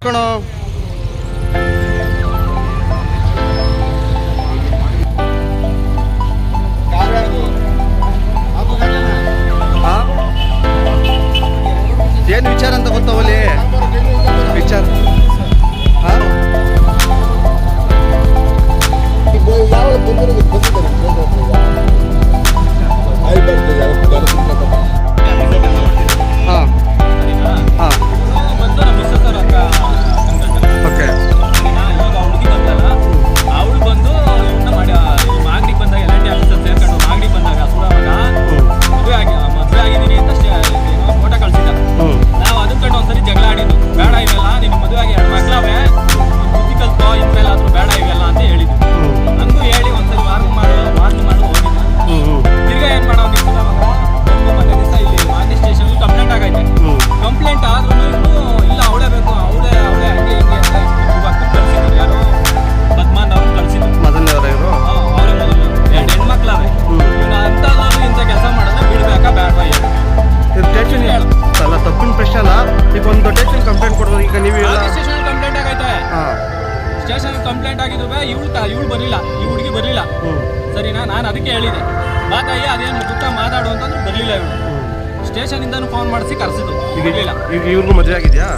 ಕಣೋ ಏನು ವಿಚಾರ ಅಂತ ಗೊತ್ತಾವಲ್ಲಿ ವಿಚಾರ ಸ್ಟೇಷನ್ ಕಂಪ್ಲೇಂಟ್ ಆಗಿದ್ದು ಇವಳು ಬರಲಿಲ್ಲ, ಈ ಹುಡುಗಿ ಬರಲಿಲ್ಲ. ಸರಿನಾ, ನಾನು ಅದಕ್ಕೆ ಹೇಳಿದೆ ಬಾ ತಾಯಿ ಅದೇನು ದುಃಖ ಮಾತಾಡು ಅಂತಂದ್ರೆ ಬರಲಿಲ್ಲ. ಇವಳು ಸ್ಟೇಷನ್ ಇಂದಾನು ಫೋನ್ ಮಾಡಿಸಿ ಕರೆಸಿದ್ದು. ಈಗ ಇವ್ರಿಗೂ ಮದುವೆ ಆಗಿದೆಯಾ?